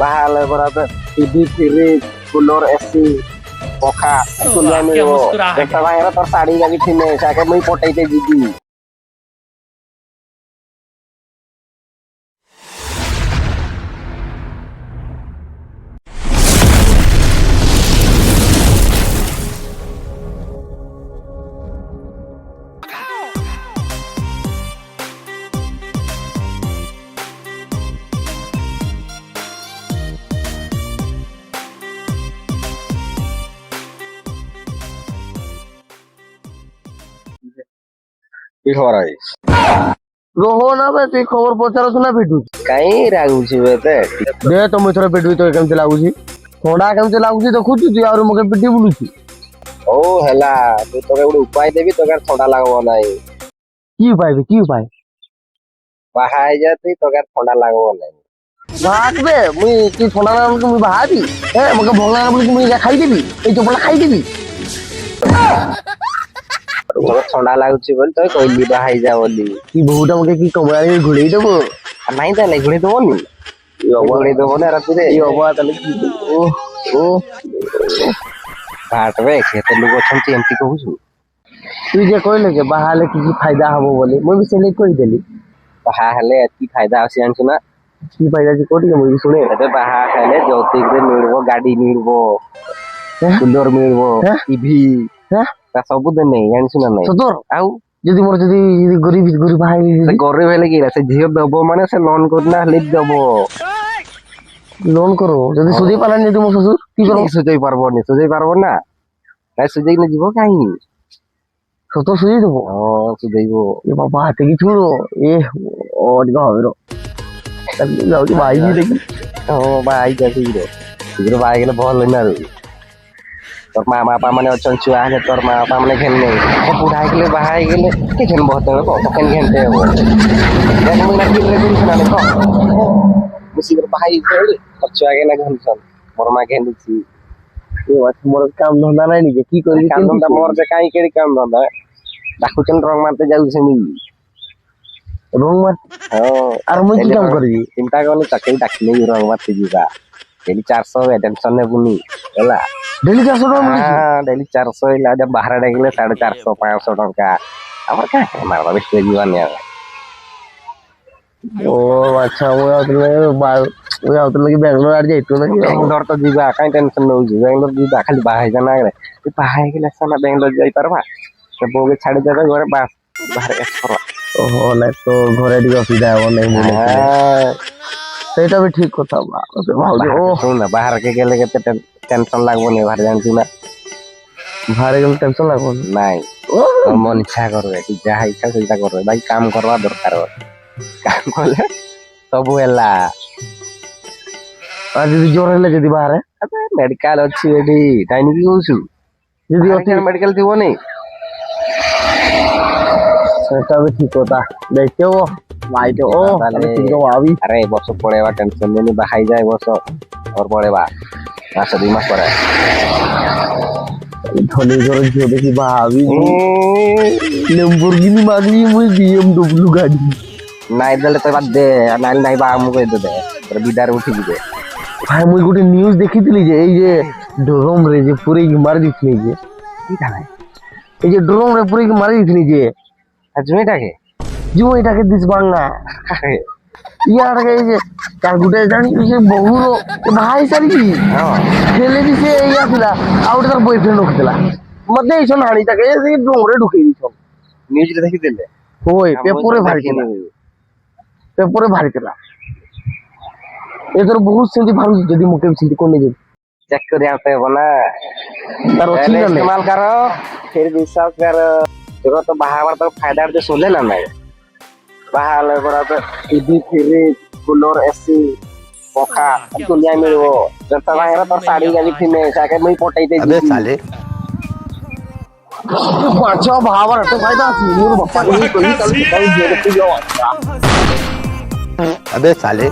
ବାହା ହେଲେ ପରା ତ ଟିଭି ଫ୍ରିଜ କୁଲର ଏସି ପଖା ଦୁନିଆ ମିଳିବ ଯେତେ ଭାଇର ତୋର ଶାଢୀ ଯାକି ଥିଲେ ତାକେ ମୁଇଁ ପଟେଇତେ ଯିବି। কি খবর আই রোহ না বে তুই খবর পଚାରୁଛୁ ନା ପିଟୁଛୁ କାଇଁ ରାଗୁଛି ଏତେ ଦେ ତ ମୁଁ ଥରେ ପିଟୁଛି ତ କେମିତି ଲାଗୁଛି ଥଣ୍ଡା କେମିତି ଲାଗୁଛି ଦେଖୁଛୁ ତୁଇ ଆହୁରି ମୋତେ ପିଟି ବୁଲୁଛୁ ହଉ ହେଲା ତୁ ତୋକେ ଗୋଟେ ଉପାୟ ଦେବି ତୋକେ ଥଣ୍ଡା ଲାଗବ ନାହିଁ। କି ଉପାୟ ବେ କି ଉପାୟ ବାହା ହେଇଯା ତୁଇ ତୋକେ ଥଣ୍ଡା ଲାଗବ ନାହିଁ। ବାହାବେ ମୁଇଁ ତୁଇ ଥଣ୍ଡା ଲାଗୁଛି ମୁଇଁ ବାହାବି ମୋତେ ଭଲ ଲାଗା ବୋଲି ମୁଇଁ ଖାଇଦେବି ଏଇ ଚପଲା ଖାଇଦେବି ତୋକେ ଥଣ୍ଡା ଲାଗୁଛି ବୋଲି ତୋ କହିଲି ବାହା ହେଇଯା ବୋଲି। କି ବୋହୁଟା ମୋତେ କି କମଳା ଘୋଡେଇ ଦେବ ନାଇଁ ତାହେଲେ ଘୋଡେଇ ଦବନି ଘୋଡେଇ ଦବନି ରାତିରେ ତାହେଲେ ଓ ଭାଟବେ କେତେ ଲୋକ ଅଛନ୍ତି ଏମିତି କହୁଛୁ। তুই যে কইলে যে বাহা হলে কি কি ফায়দা হবো বলে মুই ବି ସେଇ କହିଦେଲି ବାହା ହେଲେ ଏତିକି ଫାଇଦା ଅଛି ଜାଣିଛୁ ନା। কি ফায়দা আছে কোটি মুই শুনে ଏବେ ବାହା ହେଲେ ଯୌତୁକରେ ମିଳିବ ଗାଡି ମିଳିବ କୁଲର ମିଳିବ ଟିଭି ତା ସବୁ ଦେନେ ଜାଣିଛୁ ନା ନାଇଁ। ସତର ଆଉ যদি মোর যদি গরিব গরিব ভাই ସେ ଗରିବ ହେଲେ କି ସେ ଝିଅ ଦବ ମାନେ ସେ ଲୋନ କରିନା ହେଲେ ଦବ। লোন করো যদি সুজি পালানি যদি মোর শ্বশুর কি করো ସୁଝେଇ ପାରିବନି ନା କାଇଁ ସୁଝେଇକି ଯିବ କାହିଁ সতর সুজি দেবো ହଁ ସୁଝେଇବ। এ বাবা হাতে কি ছুড়ো এ ও টিকা হবে রো যাଉଛି ভাই ବି দেখি ହଁ ବାହା ହେଇଯା ଶୀଘ୍ର ଶୀଘ୍ର ବାହା ହେଇଗଲେ ଭଲ ନା ରୁ তোর মা বাপা মানে অଛନ୍ତି ଛୁଆ ହେଲେ তোর মা ବାପା ମାନେ ଘେନି ନେই ସେ ବୁଢା ହେଇଗଲେ ବାହା ହେଇଗଲେ କେ ଘେନବ ହେତେବେଳେ କହ କେନ୍ ଘେନତେ ହବ ଦେଖ ମୁଇଁ ନା କିଲେ ଜିନିଷ ନା କହ ମୁଁ ଶୀଘ୍ର ବାହା ହେଇଗଲି তোর ଛୁଆ কে ନା ଘେନଛନ୍ ମୋର ମା ଘେନୁଛି মোর কাম ধন্দা নাই নিজে কি করি কাম ধନ୍ଦা মোর যে କାହିଁ କେଡି କାମ ଧନ୍ଦା ଡାକୁଛନ୍ତି ରଙ୍ଗ ମାରତେ ଯାଉଛି ସେମିତି রং মার ହଁ আর মুই কি কাম করবি ଚିନ୍ତା କରନି ଚାକିରି ଡାକିଲେ ରଙ୍ଗ ମାରତେ ଯିବା ଡେଲି 400 ଟେନସନ ନେବୁନି ହେଲା ডেলি 400 টাকা মিলছে ଡେଲି 400 ହେଲା ବାହାରେ ଡାକିଲେ 450 500 ଟଙ୍କା ଆମର କାଁ ମାରବା ବେଶୀ ଯିବାନି ଆଉ। ও আচ্ছা মুই আউতলে কি ব্যাঙ্গালোর আড় যাইতো নাকি ବାଙ୍ଗଲୋର ତ ଯିବା କାଇଁ ଟେନସନ ନଉଛି ବାଙ୍ଗଲୋର ଯିବା ଖାଲି ବାହା ହେଇଯା ନା ତୁ ବାହା ହେଇଗଲେ ସାନା ବାଙ୍ଗଲୋର ଯାଇପାରବା ସେ ବୋଉକେ ଛାଡିଦେବେ ଘରେ ବାସ୍ ବାହାରେ କରିବା। ଓହୋ ନାଇଁ ତ ଘରେ ଟିକେ ଅସୁବିଧା ହବ ନାଇଁ ମୁଁ ସେଇଟା ବି ଠିକ କଥା ଭାଉଜ ଓ ଶୁଣ ବାହାରକେ ଗଲେ କେତେ ଟେନସନ ଲାଗବନି ବାହାରେ ଜାଣିଛୁ ନା ବାହାରେ ଗଲେ ଟେନସନ ଲାଗବନି ନାଇଁ ମନ ଇଚ୍ଛା କରିବେ ତୁ ଯାହା ଇଚ୍ଛା ସେଇଟା କରିବେ ବାକି କାମ କରିବା ଦରକାର କାମ କଲେ ସବୁ ହେଲା। আর যদি জ্বর হলে যদি বাহারে ମେଡିକାଲ ଅଛି ଏଠି କାହିଁକି କହୁଛୁ যদি অতি ମେଡିକାଲ ଥିବନି সেটা भी ঠিক কথা দেখতে ও ভাইতে ও তাহলে ঠিক আবি আরে এ ବର୍ଷ ପଳେଇବା ଟେନସନ ନେନି ବାହା ହେଇଯା ଏ ବର୍ଷ और ପଳେଇବା ମାସ 2 ମାସ ପରେ ধনী ঘরে ঝিও দেখি ভাবি লেম্বরগিনি মাগবি মুই BMW গাড়ি ନାଇଁ ଦେଲେ ତ ବାଦ ଦେ ନାଇଁ ନାଇଁ ବା ଆମକୁ କହିଦେବେ ବିଦାରେ ଉଠି ଯିବେ। ভাই মুই গোটে নিউজ দেখিଥିଲି যে এই যে ড্রোন রে যে পুরেই মারি দিছিলি যে এই যে ড্রোন রে পুরেই মারি দিছিলি যে জুঁইটাকে এটাকে দিস বাংলা ইয়াটাকে এই যে তার গোটে জানি যে বহুর ভাই সারিছি ঠেলে দিছে এই আসিলা আর ওটা তার বয়ফ্রেন্ড রখিଥିଲା মধ্যে এইসব হাড়িটাকে এই ড্রোন রে ঢুকিয়ে দিছ ନ୍ୟୁଜରେ ଦେଖିଦେଲେ ওই পেপরে ভারিଥିଲା এদের বহুত সেମିତି ଭାବୁଛି ଯଦି ମୁଁ କେବେ ସେମିତି କୋନେ ଯିବି ଚେକ୍ କରିବା ପାଇଁ ହବ ନା ତାର ଅଛି ନା ନାଇଁ ଇସ୍ତେମାଲ କର ଫିର ବିଶ୍ୱାସ କର ତୋର ତ ବାହା ହବାର ତ ଫାଇଦା ତ ଶୁଣିଲେ ନା ନାଇଁ ବାହା ହେଲେ ପରା ତ ଟିଭି ଫ୍ରିଜ କୁଲର ଏସି ପଖା ଦୁନିଆ ମିଳିବ ଯେତେ ଭାଇର ତୋର ଶାଢୀ ଯାକି ଥିଲେ ତାକେ ମୁଇଁ ପଟେଇତେ ଯିବି। পাঁচ ভাবার এত ফায়দা আছে মোর বাপা এই কই কাল ঝিও দেখি যাও अबे साले